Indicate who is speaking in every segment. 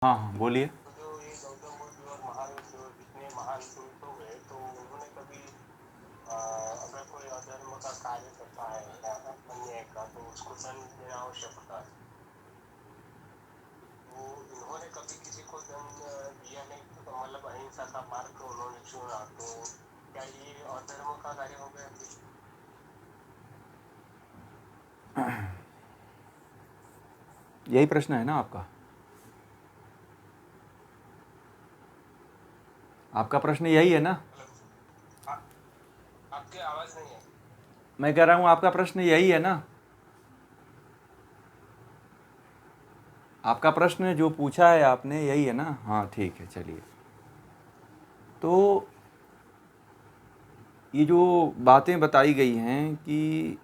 Speaker 1: हाँ हाँ बोलिए।
Speaker 2: तो जो ये गौतम बुद्ध और महावीर जो जितने महान पुरुष हो गए, तो उन्होंने कभी अगर कोई अधर्म का कार्य करता है या अन्याय का, तो उसको दंड देना आवश्यक होता है। तो इन्होंने कभी किसी को दंड दिया नहीं, तो मतलब अहिंसा का मार्ग उन्होंने चुना, तो क्या ये अधर्म का कार्य हो गया?
Speaker 1: यही प्रश्न है ना आपका? आपका प्रश्न यही है ना?
Speaker 2: मतलब आपकी आवाज नहीं है।
Speaker 1: मैं कह रहा हूँ आपका प्रश्न यही है ना? आपका प्रश्न जो पूछा है आपने यही है ना? हाँ ठीक है, चलिए। तो ये जो बातें बताई गई हैं कि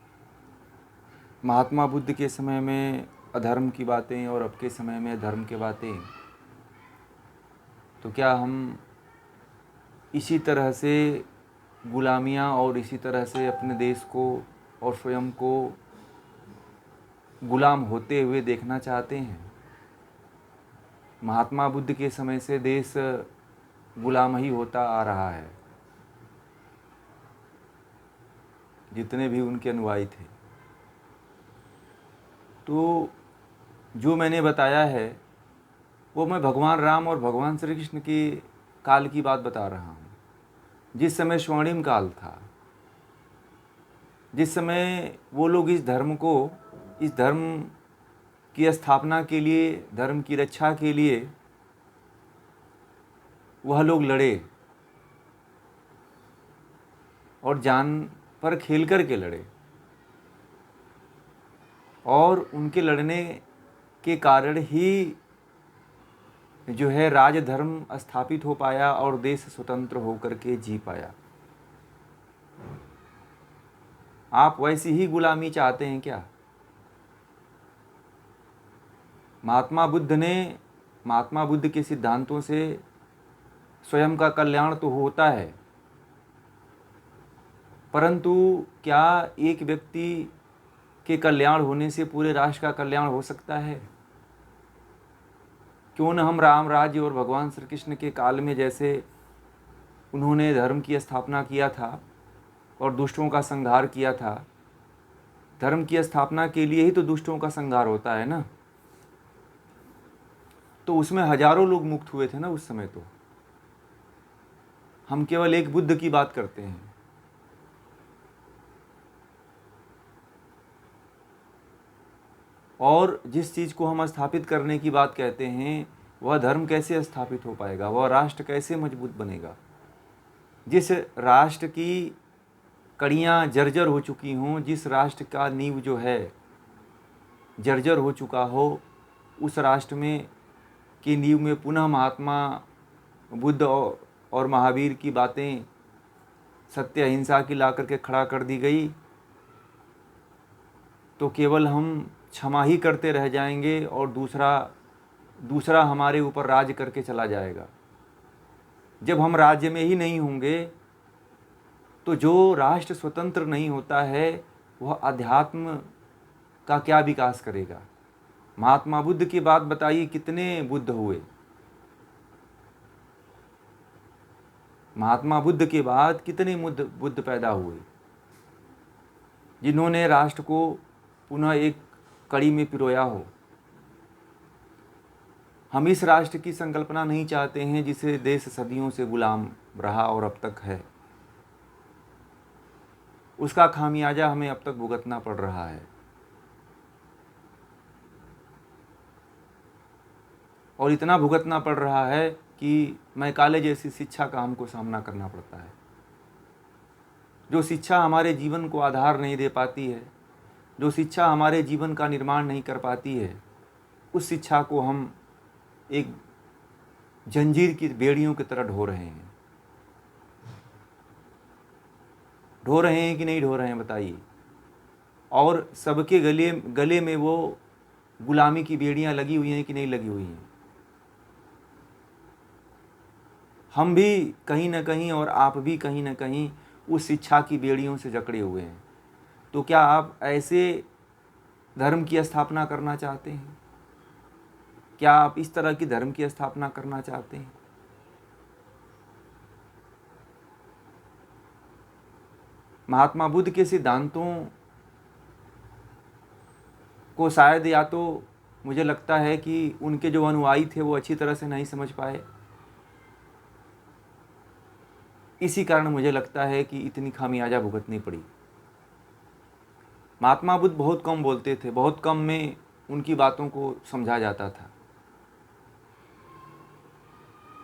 Speaker 1: महात्मा बुद्ध के समय में अधर्म की बातें और अब के समय में धर्म की बातें, तो क्या हम इसी तरह से गुलामियाँ और इसी तरह से अपने देश को और स्वयं को गुलाम होते हुए देखना चाहते हैं? महात्मा बुद्ध के समय से देश गुलाम ही होता आ रहा है, जितने भी उनके अनुयायी थे। तो जो मैंने बताया है वो मैं भगवान राम और भगवान श्री कृष्ण के काल की बात बता रहा हूँ, जिस समय स्वर्णिम काल था, जिस समय वो लोग इस धर्म की स्थापना के लिए, धर्म की रक्षा के लिए वह लोग लड़े और जान पर खेल कर के लड़े, और उनके लड़ने के कारण ही जो है राजधर्म स्थापित हो पाया और देश स्वतंत्र होकर के जी पाया। आप वैसी ही गुलामी चाहते हैं क्या? महात्मा बुद्ध के सिद्धांतों से स्वयं का कल्याण तो होता है, परंतु क्या एक व्यक्ति के कल्याण होने से पूरे राष्ट्र का कल्याण हो सकता है? क्यों न हम राम राज्य और भगवान श्री कृष्ण के काल में जैसे उन्होंने धर्म की स्थापना किया था और दुष्टों का संहार किया था, धर्म की स्थापना के लिए ही तो दुष्टों का संहार होता है ना। तो उसमें हजारों लोग मुक्त हुए थे ना उस समय। तो हम केवल एक बुद्ध की बात करते हैं। और जिस चीज़ को हम स्थापित करने की बात कहते हैं, वह धर्म कैसे स्थापित हो पाएगा, वह राष्ट्र कैसे मजबूत बनेगा? जिस राष्ट्र की कड़ियाँ जर्जर हो चुकी हों, जिस राष्ट्र का नींव जो है जर्जर हो चुका हो, उस राष्ट्र में की नींव में पुनः महात्मा बुद्ध और महावीर की बातें, सत्य अहिंसा की ला करके खड़ा कर दी गई, तो केवल हम क्षमा ही करते रह जाएंगे और दूसरा हमारे ऊपर राज करके चला जाएगा। जब हम राज्य में ही नहीं होंगे, तो जो राष्ट्र स्वतंत्र नहीं होता है वह अध्यात्म का क्या विकास करेगा? महात्मा बुद्ध की बात बताइए, कितने बुद्ध हुए? महात्मा बुद्ध के बाद कितने बुद्ध पैदा हुए, जिन्होंने राष्ट्र को पुनः एक कड़ी में पिरोया हो? हम इस राष्ट्र की संकल्पना नहीं चाहते हैं जिसे देश सदियों से गुलाम रहा और अब तक है। उसका खामियाजा हमें अब तक भुगतना पड़ रहा है, और इतना भुगतना पड़ रहा है कि मैकाले जैसी शिक्षा का हमको सामना करना पड़ता है। जो शिक्षा हमारे जीवन को आधार नहीं दे पाती है, जो शिक्षा हमारे जीवन का निर्माण नहीं कर पाती है, उस शिक्षा को हम एक जंजीर की बेड़ियों की तरह ढो रहे हैं। ढो रहे हैं कि नहीं ढो रहे हैं बताइए? और सबके गले में वो गुलामी की बेड़ियां लगी हुई हैं कि नहीं लगी हुई हैं? हम भी कहीं ना कहीं और आप भी कहीं ना कहीं उस शिक्षा की बेड़ियों से जकड़े हुए हैं। तो क्या आप ऐसे धर्म की स्थापना करना चाहते हैं? क्या आप इस तरह की धर्म की स्थापना करना चाहते हैं? महात्मा बुद्ध के सिद्धांतों को शायद या तो मुझे लगता है कि उनके जो अनुयायी थे वो अच्छी तरह से नहीं समझ पाए, इसी कारण मुझे लगता है कि इतनी खामियाजा भुगतनी पड़ी। महात्मा बुद्ध बहुत कम बोलते थे, बहुत कम में उनकी बातों को समझा जाता था,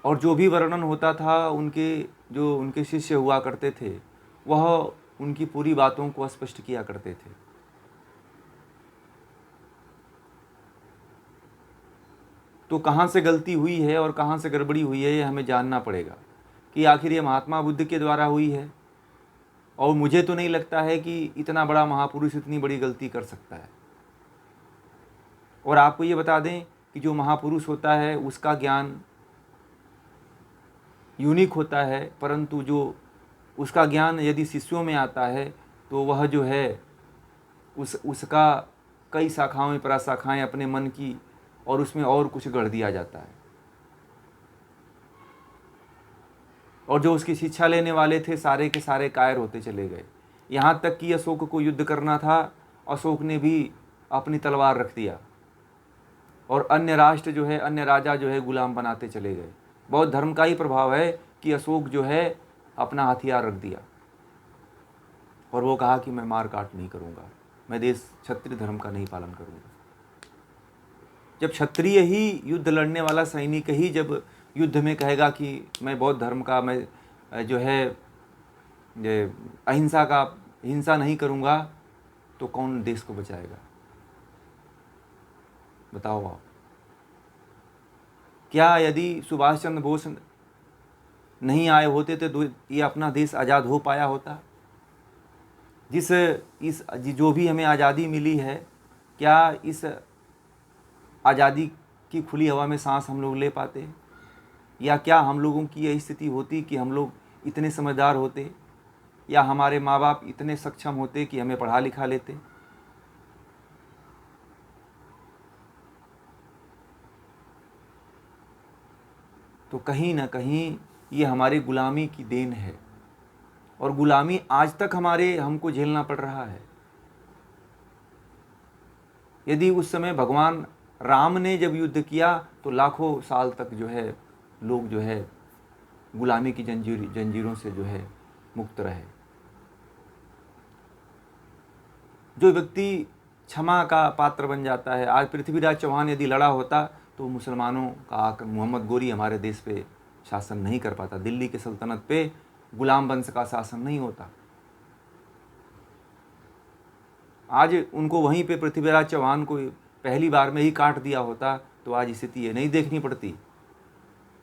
Speaker 1: और जो भी वर्णन होता था जो उनके शिष्य हुआ करते थे वह उनकी पूरी बातों को स्पष्ट किया करते थे। तो कहाँ से गलती हुई है और कहाँ से गड़बड़ी हुई है ये हमें जानना पड़ेगा कि आखिर ये महात्मा बुद्ध के द्वारा हुई है, और मुझे तो नहीं लगता है कि इतना बड़ा महापुरुष इतनी बड़ी गलती कर सकता है। और आपको ये बता दें कि जो महापुरुष होता है उसका ज्ञान यूनिक होता है, परंतु जो उसका ज्ञान यदि शिष्यों में आता है तो वह जो है उसका कई शाखाओं में प्रशाखाएँ अपने मन की, और उसमें और कुछ गढ़ दिया जाता है। और जो उसकी शिक्षा लेने वाले थे सारे के सारे कायर होते चले गए। यहाँ तक कि अशोक को युद्ध करना था, अशोक ने भी अपनी तलवार रख दिया, और अन्य राष्ट्र जो है, अन्य राजा जो है गुलाम बनाते चले गए। बौद्ध धर्म का ही प्रभाव है कि अशोक जो है अपना हथियार रख दिया, और वो कहा कि मैं मार काट नहीं करूँगा, मैं देश क्षत्रिय धर्म का नहीं पालन करूँगा। जब क्षत्रिय ही युद्ध लड़ने वाला सैनिक ही जब युद्ध में कहेगा कि मैं बौद्ध धर्म का, मैं जो है अहिंसा का, हिंसा नहीं करूँगा, तो कौन देश को बचाएगा? बताओ आप। क्या यदि सुभाष चंद्र बोस नहीं आए होते तो ये अपना देश आज़ाद हो पाया होता? जो भी हमें आज़ादी मिली है, क्या इस आज़ादी की खुली हवा में सांस हम लोग ले पाते? या क्या हम लोगों की यही स्थिति होती कि हम लोग इतने समझदार होते, या हमारे माँ बाप इतने सक्षम होते कि हमें पढ़ा लिखा लेते? तो कहीं ना कहीं ये हमारी गुलामी की देन है, और गुलामी आज तक हमको झेलना पड़ रहा है। यदि उस समय भगवान राम ने जब युद्ध किया तो लाखों साल तक जो है लोग जो है गुलामी की जंजीरों से जो है मुक्त रहे। जो व्यक्ति क्षमा का पात्र बन जाता है, आज पृथ्वीराज चौहान यदि लड़ा होता तो मुसलमानों का आकर मोहम्मद गोरी हमारे देश पे शासन नहीं कर पाता, दिल्ली के सल्तनत पे गुलाम वंश का शासन नहीं होता। आज उनको वहीं पे पृथ्वीराज चौहान को पहली बार में ही काट दिया होता तो आज स्थिति ये नहीं देखनी पड़ती।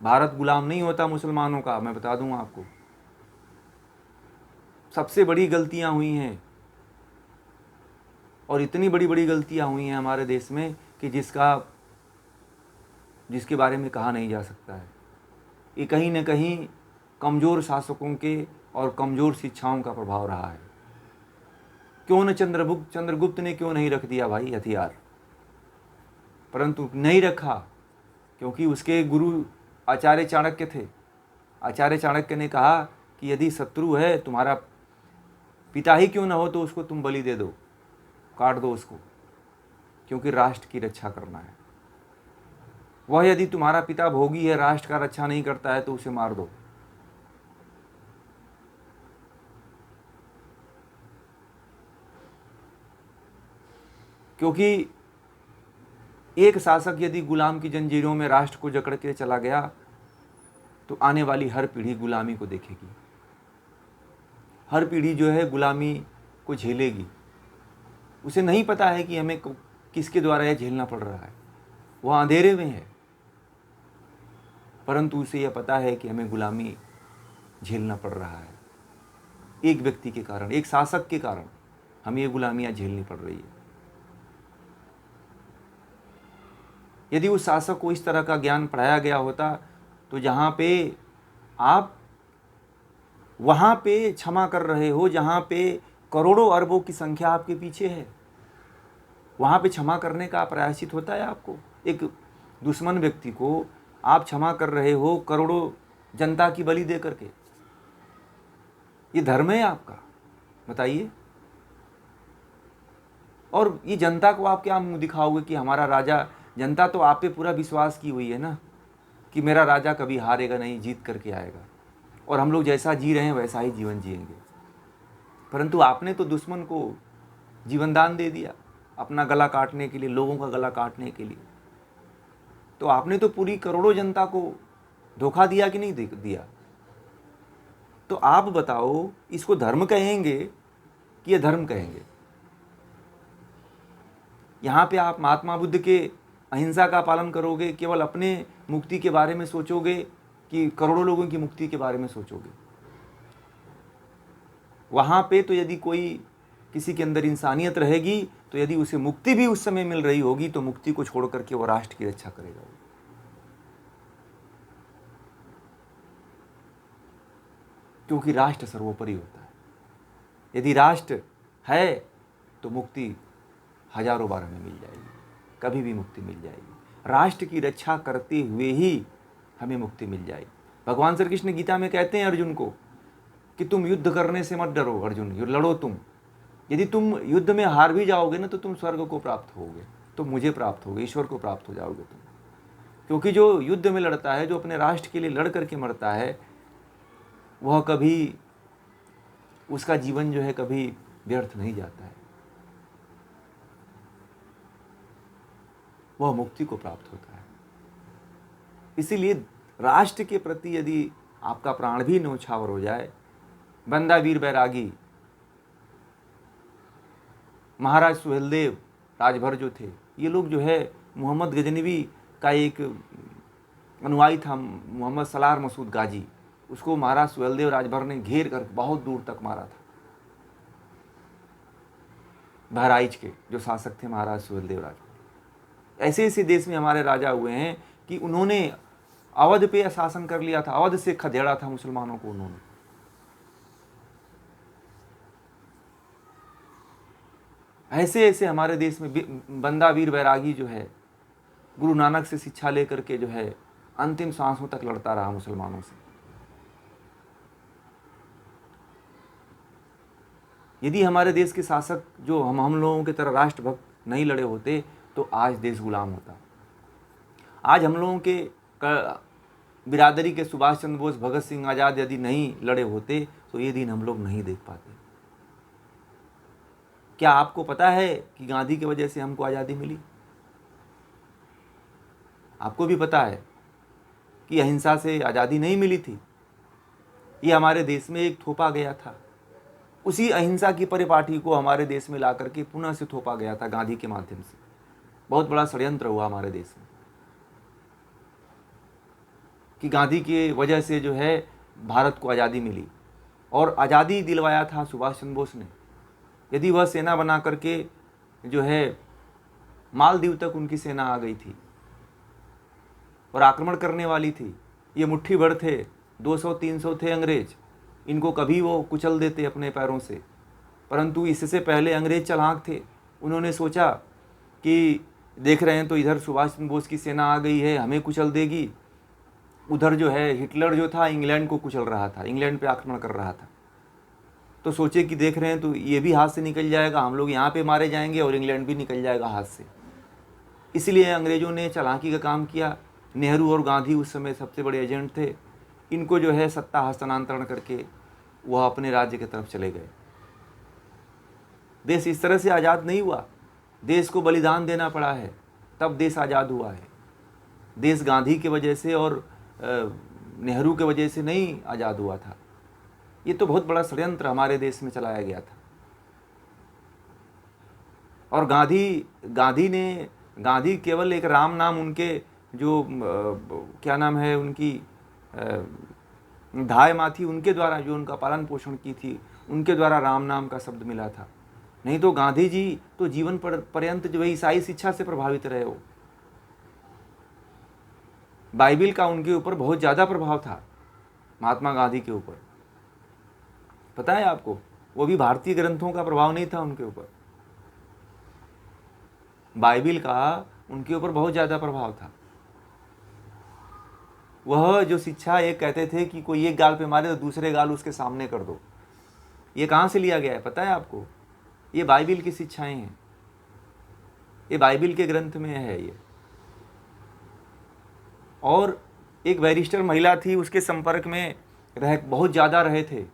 Speaker 1: भारत गुलाम नहीं होता मुसलमानों का, मैं बता दूं आपको। सबसे बड़ी गलतियां हुई हैं, और इतनी बड़ी बड़ी गलतियां हुई हैं हमारे देश में कि जिसके बारे में कहा नहीं जा सकता है। ये कहीं न कहीं कमज़ोर शासकों के और कमज़ोर शिक्षाओं का प्रभाव रहा है। क्यों न चंद्रगुप्त ने क्यों नहीं रख दिया भाई हथियार? परंतु नहीं रखा क्योंकि उसके गुरु आचार्य चाणक्य थे। आचार्य चाणक्य ने कहा कि यदि शत्रु है, तुम्हारा पिता ही क्यों न हो, तो उसको तुम बलि दे दो, काट दो उसको, क्योंकि राष्ट्र की रक्षा करना है। वह यदि तुम्हारा पिता भोगी है, राष्ट्र का रक्षा नहीं करता है, तो उसे मार दो। क्योंकि एक शासक यदि गुलाम की जंजीरों में राष्ट्र को जकड़ के चला गया तो आने वाली हर पीढ़ी गुलामी को देखेगी, हर पीढ़ी जो है गुलामी को झेलेगी। उसे नहीं पता है कि हमें किसके द्वारा यह झेलना पड़ रहा है, वह अंधेरे में है, परंतु उसे यह पता है कि हमें गुलामी झेलना पड़ रहा है। एक व्यक्ति के कारण, एक शासक के कारण हमें ये गुलामियाँ झेलनी पड़ रही है। यदि उस शासक को इस तरह का ज्ञान पढ़ाया गया होता तो जहाँ पे आप वहाँ पे क्षमा कर रहे हो, जहाँ पे करोड़ों अरबों की संख्या आपके पीछे है, वहाँ पे क्षमा करने का प्रायश्चित होता है आपको। एक दुश्मन व्यक्ति को आप क्षमा कर रहे हो करोड़ों जनता की बलि दे करके। ये धर्म है आपका? बताइए। और ये जनता को आप क्या मुंह दिखाओगे कि हमारा राजा, जनता तो आप पे पूरा विश्वास की हुई है ना कि मेरा राजा कभी हारेगा नहीं, जीत करके आएगा और हम लोग जैसा जी रहे हैं वैसा ही जीवन जिएंगे। परंतु आपने तो दुश्मन को जीवन दान दे दिया अपना गला काटने के लिए, लोगों का गला काटने के लिए। तो आपने तो पूरी करोड़ों जनता को धोखा दिया कि नहीं दिया? तो आप बताओ, इसको धर्म कहेंगे कि ये धर्म कहेंगे? यहाँ पे आप महात्मा बुद्ध के अहिंसा का पालन करोगे, केवल अपने मुक्ति के बारे में सोचोगे कि करोड़ों लोगों की मुक्ति के बारे में सोचोगे? वहाँ पे तो यदि कोई किसी के अंदर इंसानियत रहेगी तो यदि उसे मुक्ति भी उस समय मिल रही होगी तो मुक्ति को छोड़ करके वो राष्ट्र की रक्षा करेगा। क्योंकि राष्ट्र सर्वोपरि होता है। यदि राष्ट्र है तो मुक्ति हजारों बार हमें मिल जाएगी, कभी भी मुक्ति मिल जाएगी। राष्ट्र की रक्षा करते हुए ही हमें मुक्ति मिल जाएगी। भगवान श्री कृष्ण गीता में कहते हैं अर्जुन को कि तुम युद्ध करने से मत डरो अर्जुन, लड़ो तुम। यदि तुम युद्ध में हार भी जाओगे ना तो तुम स्वर्ग को प्राप्त होगे, तुम मुझे प्राप्त होगे, ईश्वर को प्राप्त हो जाओगे तुम। क्योंकि जो युद्ध में लड़ता है, जो अपने राष्ट्र के लिए लड़ करके मरता है, वह कभी, उसका जीवन जो है कभी व्यर्थ नहीं जाता है, वह मुक्ति को प्राप्त होता है। इसीलिए राष्ट्र के प्रति यदि आपका प्राण भी न्योछावर हो जाए, बंदा वीर बैरागी, महाराज सुहेलदेव, राजभर जो थे, ये लोग जो है मोहम्मद गजनवी का एक अनुयायी था, मोहम्मद सलार मसूद गाजी, उसको महाराज सुहेलदेव राजभर ने घेर कर बहुत दूर तक मारा था। बहराइच के जो शासक थे महाराज सुहेलदेव राजभर। ऐसे ऐसे देश में हमारे राजा हुए हैं कि उन्होंने अवध पे शासन कर लिया था, अवध से खदेड़ा था मुसलमानों को उन्होंने। ऐसे ऐसे हमारे देश में बंदा वीर बैरागी जो है गुरु नानक से शिक्षा लेकर के जो है अंतिम सांसों तक लड़ता रहा मुसलमानों से। यदि हमारे देश के शासक जो हम लोगों की तरह राष्ट्रभक्त नहीं लड़े होते तो आज देश गुलाम होता। आज हम लोगों के बिरादरी के सुभाष चंद्र बोस, भगत सिंह आज़ाद यदि नहीं लड़े होते तो ये दिन हम लोग नहीं देख पाते। क्या आपको पता है कि गांधी की वजह से हमको आज़ादी मिली? आपको भी पता है कि अहिंसा से आज़ादी नहीं मिली थी, ये हमारे देश में एक थोपा गया था। उसी अहिंसा की परिपाटी को हमारे देश में ला करके पुनः से थोपा गया था गांधी के माध्यम से। बहुत बड़ा षड्यंत्र हुआ हमारे देश में कि गांधी की वजह से जो है भारत को आज़ादी मिली, और आज़ादी दिलवाया था सुभाष चंद्र बोस ने। यदि वह सेना बना करके जो है मालदीव तक उनकी सेना आ गई थी और आक्रमण करने वाली थी, ये मुट्ठी भर थे, 200-300 थे अंग्रेज, इनको कभी वो कुचल देते अपने पैरों से। परंतु इससे पहले अंग्रेज चालाक थे, उन्होंने सोचा कि देख रहे हैं तो इधर सुभाष चंद्र बोस की सेना आ गई है, हमें कुचल देगी। उधर जो है हिटलर जो था इंग्लैंड को कुचल रहा था, इंग्लैंड पे आक्रमण कर रहा था। तो सोचे कि देख रहे हैं तो ये भी हाथ से निकल जाएगा, हम लोग यहाँ पे मारे जाएंगे और इंग्लैंड भी निकल जाएगा हाथ से। इसलिए अंग्रेज़ों ने चालाकी का काम किया। नेहरू और गांधी उस समय सबसे बड़े एजेंट थे। इनको जो है सत्ता हस्तांतरण करके वह अपने राज्य की तरफ चले गए। देश इस तरह से आज़ाद नहीं हुआ, देश को बलिदान देना पड़ा है, तब देश आज़ाद हुआ है। देश गांधी के वजह से और नेहरू के वजह से नहीं आज़ाद हुआ था। ये तो बहुत बड़ा षड्यंत्र हमारे देश में चलाया गया था। और गांधी केवल एक राम नाम, उनके जो क्या नाम है, उनकी धाय माँ थी, उनके द्वारा जो उनका पालन पोषण की थी, उनके द्वारा राम नाम का शब्द मिला था। नहीं तो गांधी जी तो जीवन पर्यंत जो है ईसाई शिक्षा से प्रभावित रहे हो। बाइबिल का उनके ऊपर बहुत ज़्यादा प्रभाव था, महात्मा गांधी के ऊपर। पता है आपको, वो भी भारतीय ग्रंथों का प्रभाव नहीं था उनके ऊपर, बाइबिल का उनके ऊपर बहुत ज़्यादा प्रभाव था। वह जो शिक्षा, एक कहते थे कि कोई एक गाल पे मारे तो दूसरे गाल उसके सामने कर दो। ये कहाँ से लिया गया है पता है आपको? ये बाइबिल की शिक्षाएं हैं, ये बाइबिल के ग्रंथ में है ये। और एक बैरिस्टर महिला थी, उसके संपर्क में बहुत ज़्यादा रहे थे।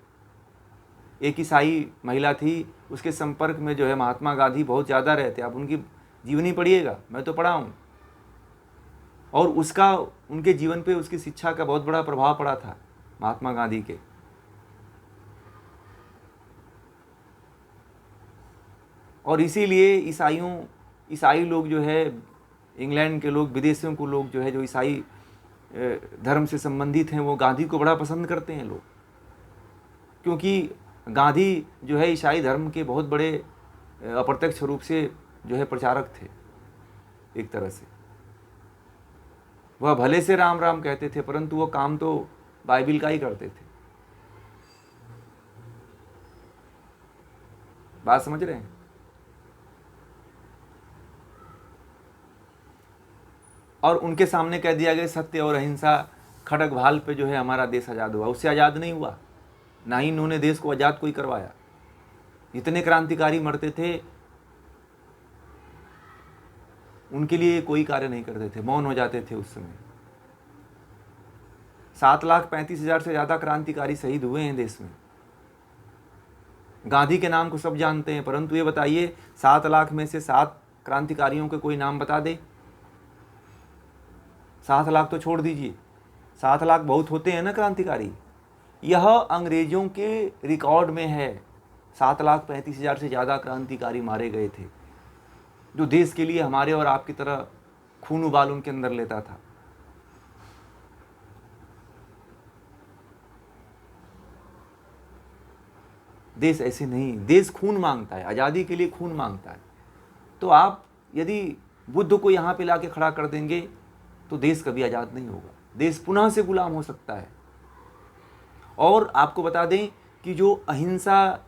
Speaker 1: एक ईसाई महिला थी, उसके संपर्क में जो है महात्मा गांधी बहुत ज़्यादा रहे थे। आप उनकी जीवनी पढ़िएगा, मैं तो पढ़ा हूँ। और उसका उनके जीवन पे उसकी शिक्षा का बहुत बड़ा प्रभाव पड़ा था, महात्मा गांधी के। और इसीलिए ईसाई लोग जो है, इंग्लैंड के लोग, विदेशियों को लोग जो है, जो ईसाई धर्म से संबंधित हैं, वो गांधी को बड़ा पसंद करते हैं लोग, क्योंकि गांधी जो है ईसाई धर्म के बहुत बड़े अप्रत्यक्ष रूप से जो है प्रचारक थे। एक तरह से वह भले से राम राम कहते थे, परंतु वो काम तो बाइबिल का ही करते थे। बात समझ रहे हैं? और उनके सामने कह दिया गया सत्य और अहिंसा खड़ग भाल पे जो है हमारा देश आज़ाद हुआ। उससे आज़ाद नहीं हुआ, ना ही इन्होंने देश को आज़ाद कोई करवाया। जितने क्रांतिकारी मरते थे उनके लिए कोई कार्य नहीं करते थे, मौन हो जाते थे उस समय। 7,35,000 से ज़्यादा क्रांतिकारी शहीद हुए हैं देश में। गांधी के नाम को सब जानते हैं, परंतु ये बताइए 7 लाख में से 7 क्रांतिकारियों के कोई नाम बता दे। 7 लाख तो छोड़ दीजिए, 7 लाख बहुत होते हैं ना क्रांतिकारी। यह अंग्रेजों के रिकॉर्ड में है, 7,35,000 से ज़्यादा क्रांतिकारी मारे गए थे, जो देश के लिए हमारे और आपकी तरह खून उबाल उनके अंदर लेता था। देश ऐसे नहीं, देश खून मांगता है, आज़ादी के लिए खून मांगता है। तो आप यदि बुद्ध को यहाँ पे लाके खड़ा कर देंगे तो देश कभी आज़ाद नहीं होगा, देश पुनः से गुलाम हो सकता है। और आपको बता दें कि जो अहिंसा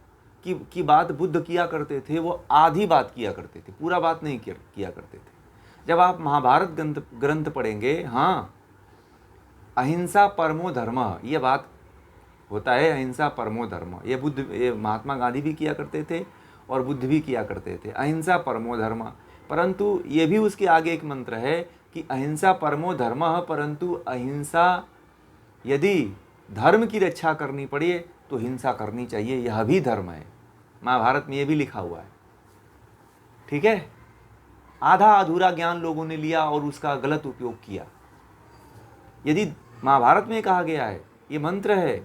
Speaker 1: की बात बुद्ध किया करते थे, वो आधी बात किया करते थे, पूरा बात नहीं किया करते थे। जब आप महाभारत ग्रंथ पढ़ेंगे, हाँ, अहिंसा परमो धर्म, ये बात होता है, अहिंसा परमो धर्म। ये महात्मा गांधी भी किया करते थे और बुद्ध भी किया करते थे, अहिंसा परमो धर्म। परंतु ये भी उसके आगे एक मंत्र है कि अहिंसा परमो धर्म, परंतु अहिंसा, यदि धर्म की रक्षा करनी पड़े तो हिंसा करनी चाहिए, यह भी धर्म है। महाभारत में यह भी लिखा हुआ है। ठीक है? आधा अधूरा ज्ञान लोगों ने लिया और उसका गलत उपयोग किया। यदि महाभारत में कहा गया है, ये मंत्र है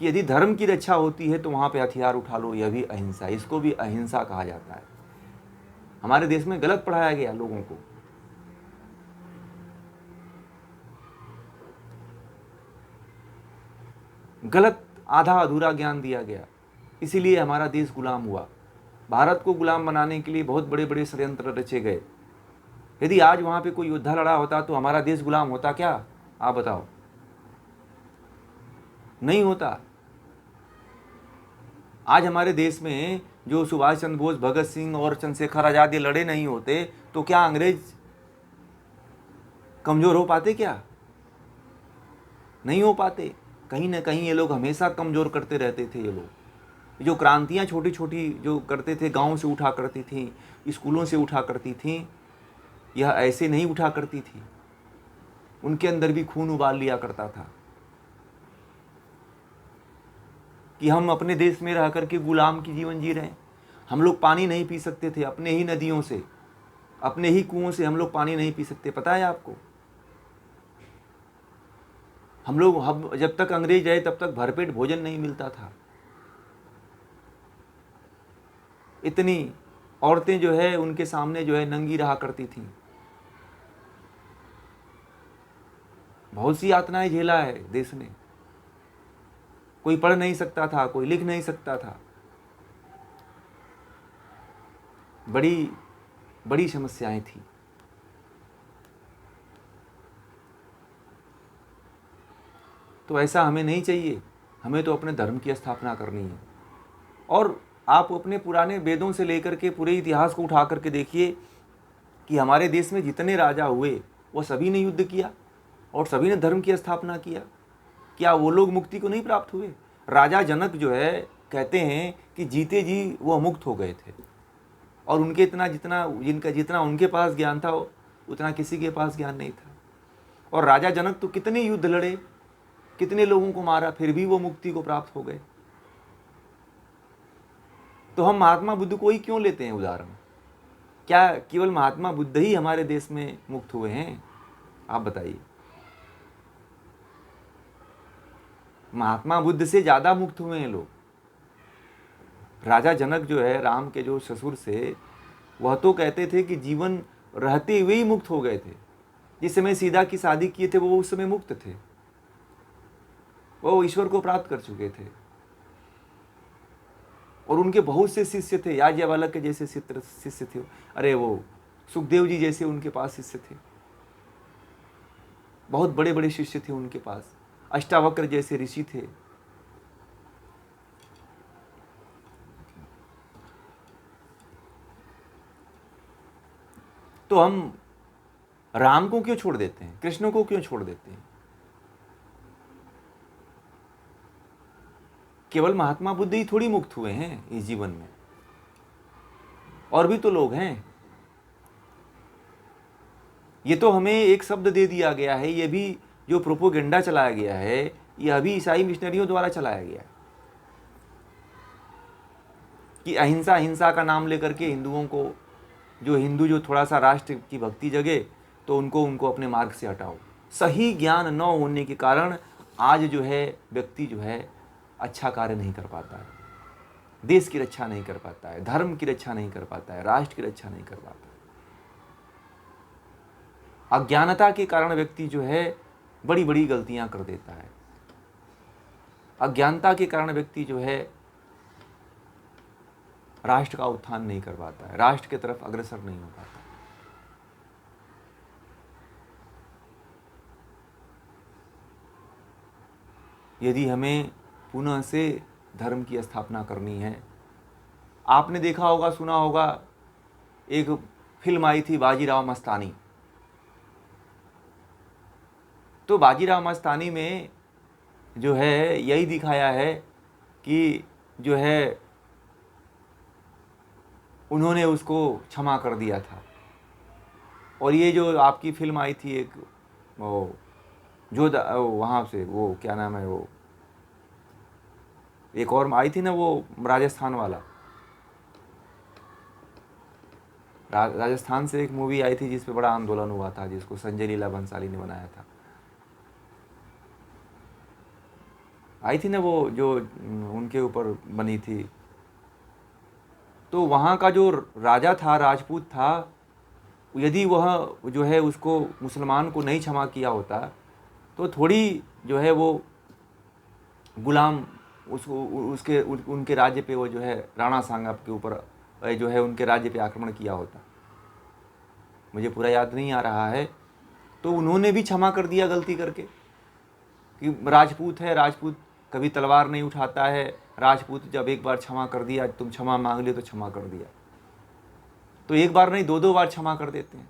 Speaker 1: कि यदि धर्म की रक्षा होती है तो वहाँ पे हथियार उठा लो, यह भी अहिंसा, इसको भी अहिंसा कहा जाता है। हमारे देश में गलत पढ़ाया गया लोगों को। गलत आधा अधूरा ज्ञान दिया गया, इसीलिए हमारा देश गुलाम हुआ। भारत को गुलाम बनाने के लिए बहुत बड़े बड़े षड्यंत्र रचे गए। यदि आज वहाँ पे कोई योद्धा लड़ा होता तो हमारा देश गुलाम होता क्या? आप बताओ। नहीं होता। आज हमारे देश में जो सुभाष चंद्र बोस, भगत सिंह और चंद्रशेखर आजाद ये लड़े नहीं होते तो क्या अंग्रेज कमज़ोर हो पाते? क्या नहीं हो पाते। कहीं ना कहीं ये लोग हमेशा कमज़ोर करते रहते थे। ये लोग जो क्रांतियाँ छोटी छोटी जो करते थे, गांव से उठा करती थी, स्कूलों से उठा करती थी, यह ऐसे नहीं उठा करती थी, उनके अंदर भी खून उबाल लिया करता था कि हम अपने देश में रह करके गुलाम की जीवन जी रहे हैं। हम लोग पानी नहीं पी सकते थे, अपने ही नदियों से, अपने ही कुओं से हम लोग पानी नहीं पी सकते, पता है आपको? हम जब तक अंग्रेज आए तब तक भरपेट भोजन नहीं मिलता था। इतनी औरतें जो है उनके सामने जो है नंगी रहा करती थीं। बहुत सी यातनाएं झेला है देश ने। कोई पढ़ नहीं सकता था, कोई लिख नहीं सकता था। बड़ी बड़ी समस्याएं थी। तो ऐसा हमें नहीं चाहिए। हमें तो अपने धर्म की स्थापना करनी है। और आप अपने पुराने वेदों से लेकर के पूरे इतिहास को उठा करके देखिए कि हमारे देश में जितने राजा हुए वो सभी ने युद्ध किया। और सभी ने धर्म की स्थापना किया। क्या वो लोग मुक्ति को नहीं प्राप्त हुए? राजा जनक जो है कहते हैं कि जीते जी वो मुक्त हो गए थे, और उनके जितना उनके पास ज्ञान था उतना किसी के पास ज्ञान नहीं था। और राजा जनक तो कितने युद्ध लड़े, कितने लोगों को मारा, फिर भी वो मुक्ति को प्राप्त हो गए। तो हम महात्मा बुद्ध को ही क्यों लेते हैं उदाहरण? क्या केवल महात्मा बुद्ध ही हमारे देश में मुक्त हुए हैं? आप बताइए। महात्मा बुद्ध से ज्यादा मुक्त हुए हैं लोग। राजा जनक जो है, राम के जो ससुर से, वह तो कहते थे कि जीवन रहते हुए ही मुक्त हो गए थे। जिस समय सीता की शादी किए थे वो उस समय मुक्त थे, वो ईश्वर को प्राप्त कर चुके थे। और उनके बहुत से शिष्य थे, याज्ञवल्क्य के जैसे शिष्य थे, अरे वो सुखदेव जी जैसे उनके पास शिष्य थे, बहुत बड़े बड़े शिष्य थे उनके पास। अष्टावक्र जैसे ऋषि थे। तो हम राम को क्यों छोड़ देते हैं, कृष्ण को क्यों छोड़ देते हैं? केवल महात्मा बुद्ध ही थोड़ी मुक्त हुए हैं इस जीवन में, और भी तो लोग हैं। ये तो हमें एक शब्द दे दिया गया है, ये भी जो प्रोपोगेंडा चलाया गया है, यह भी ईसाई मिशनरियों द्वारा चलाया गया है कि अहिंसा, हिंसा का नाम लेकर के हिंदुओं को, जो थोड़ा सा राष्ट्र की भक्ति जगे तो उनको अपने मार्ग से हटाओ। सही ज्ञान न होने के कारण आज जो है व्यक्ति जो है अच्छा कार्य नहीं कर पाता है, देश की रक्षा नहीं कर पाता है, धर्म की रक्षा नहीं कर पाता है, राष्ट्र की रक्षा नहीं कर पाता है। अज्ञानता के कारण व्यक्ति जो है बड़ी बड़ी गलतियां कर देता है। अज्ञानता के कारण व्यक्ति जो है राष्ट्र का उत्थान नहीं कर पाता है, राष्ट्र की तरफ अग्रसर नहीं हो पाता। यदि हमें पुनः से धर्म की स्थापना करनी है, आपने देखा होगा, सुना होगा, एक फिल्म आई थी बाजीराव मस्तानी। तो बाजीराव मस्तानी में जो है यही दिखाया है कि जो है उन्होंने उसको क्षमा कर दिया था। और ये जो आपकी फिल्म आई थी एक, वो जो वहाँ से, वो क्या नाम है, वो एक और आई थी ना, वो राजस्थान वाला, राजस्थान से एक मूवी आई थी जिस पे बड़ा आंदोलन हुआ था, जिसको संजय लीला भंसाली ने बनाया था। आई थी ना वो, जो उनके ऊपर बनी थी। तो वहाँ का जो राजा था, राजपूत था, यदि वह जो है उसको, मुसलमान को नहीं क्षमा किया होता तो थोड़ी जो है वो गुलाम उनके राज्य पे, वो जो है राणा सांगा के ऊपर जो है उनके राज्य पे आक्रमण किया होता। मुझे पूरा याद नहीं आ रहा है। तो उन्होंने भी क्षमा कर दिया गलती करके, कि राजपूत है, राजपूत कभी तलवार नहीं उठाता है, राजपूत जब एक बार क्षमा कर दिया, तुम क्षमा मांग लियो तो क्षमा कर दिया। तो एक बार नहीं, दो बार क्षमा कर देते हैं।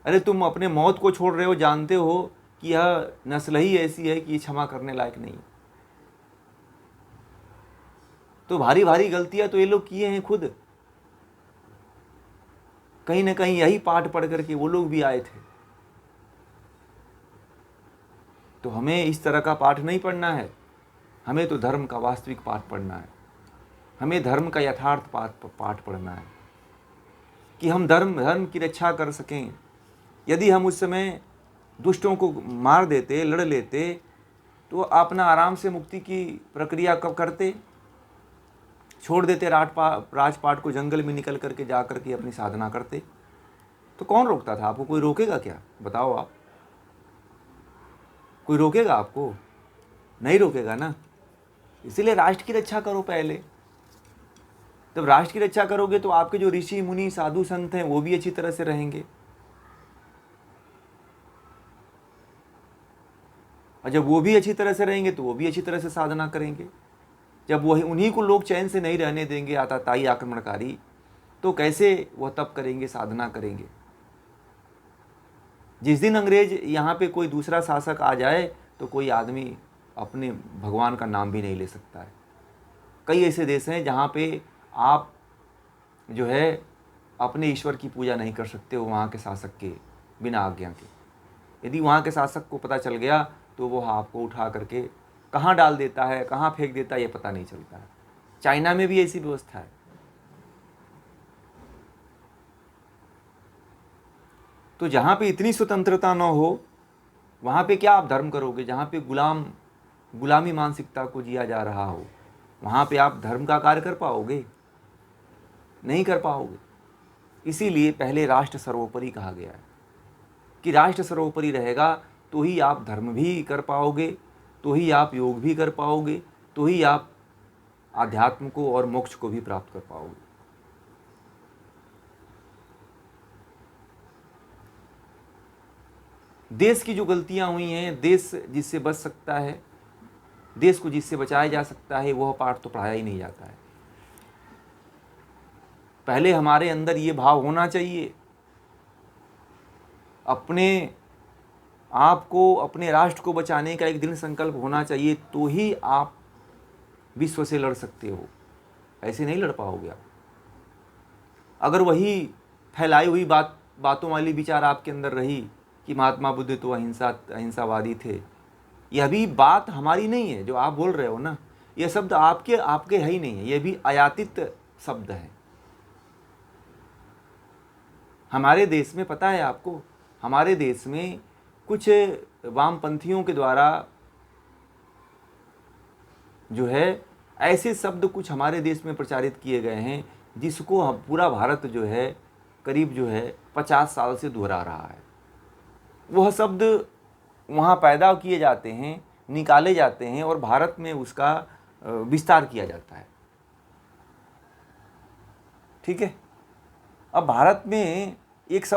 Speaker 1: अरे तुम अपने मौत को छोड़ रहे हो, जानते हो कि यह नस्ल ही ऐसी है कि ये क्षमा करने लायक नहीं। तो भारी भारी गलतियां तो ये लोग किए हैं खुद। कहीं ना कहीं यही पाठ पढ़ करके वो लोग भी आए थे। तो हमें इस तरह का पाठ नहीं पढ़ना है, हमें तो धर्म का वास्तविक पाठ पढ़ना है। हमें धर्म का यथार्थ पाठ पढ़ना है कि हम धर्म की रक्षा कर सकें। यदि हम उस समय दुष्टों को मार देते, लड़ लेते, तो अपना आराम से मुक्ति की प्रक्रिया कब करते, छोड़ देते राजपाट को, जंगल में निकल करके जा करके अपनी साधना करते। तो कौन रोकता था आपको? कोई रोकेगा क्या? बताओ आप, कोई रोकेगा आपको? नहीं रोकेगा ना। इसीलिए राष्ट्र की रक्षा करो पहले। जब राष्ट्र की रक्षा करोगे तो आपके जो ऋषि मुनि साधु संत हैं वो भी अच्छी तरह से रहेंगे, और जब वो भी अच्छी तरह से रहेंगे तो वो भी अच्छी तरह से साधना करेंगे। जब वही उन्हीं को लोग चैन से नहीं रहने देंगे, आतताई आक्रमणकारी, तो कैसे वह तप करेंगे, साधना करेंगे? जिस दिन अंग्रेज यहाँ पे कोई दूसरा शासक आ जाए तो कोई आदमी अपने भगवान का नाम भी नहीं ले सकता है। कई ऐसे देश हैं जहाँ पे आप जो है अपने ईश्वर की पूजा नहीं कर सकते हो वहाँ के शासक के बिना आज्ञा के। यदि वहाँ के शासक को पता चल गया तो वो आपको उठा करके कहाँ डाल देता है, कहाँ फेंक देता है, ये पता नहीं चलता है। चाइना में भी ऐसी व्यवस्था है। तो जहाँ पे इतनी स्वतंत्रता न हो वहाँ पे क्या आप धर्म करोगे? जहाँ पे गुलामी मानसिकता को जिया जा रहा हो वहाँ पे आप धर्म का कार्य कर पाओगे? नहीं कर पाओगे। इसीलिए पहले राष्ट्र सर्वोपरि कहा गया है कि राष्ट्र सर्वोपरि रहेगा तो ही आप धर्म भी कर पाओगे, तो ही आप योग भी कर पाओगे, तो ही आप आध्यात्म को और मोक्ष को भी प्राप्त कर पाओगे। देश की जो गलतियां हुई हैं, देश जिससे बच सकता है, देश को जिससे बचाया जा सकता है, वह पाठ तो पढ़ाया ही नहीं जाता है। पहले हमारे अंदर ये भाव होना चाहिए, अपने आप को, अपने राष्ट्र को बचाने का एक दृढ़ संकल्प होना चाहिए, तो ही आप विश्व से लड़ सकते हो। ऐसे नहीं लड़ पाओगे आप। अगर वही फैलाई हुई बातों वाली विचार आपके अंदर रही कि महात्मा बुद्ध तो अहिंसावादी थे, यह भी बात हमारी नहीं है। जो आप बोल रहे हो ना, यह शब्द आपके है ही नहीं है, यह भी आयातित शब्द है। हमारे देश में पता है आपको, हमारे देश में कुछ वामपंथियों के द्वारा जो है ऐसे शब्द कुछ हमारे देश में प्रचारित किए गए हैं जिसको पूरा भारत जो है करीब जो है 50 साल से दोहरा रहा है। वह शब्द वहाँ पैदा किए जाते हैं, निकाले जाते हैं और भारत में उसका विस्तार किया जाता है। ठीक है। अब भारत में एक शब्द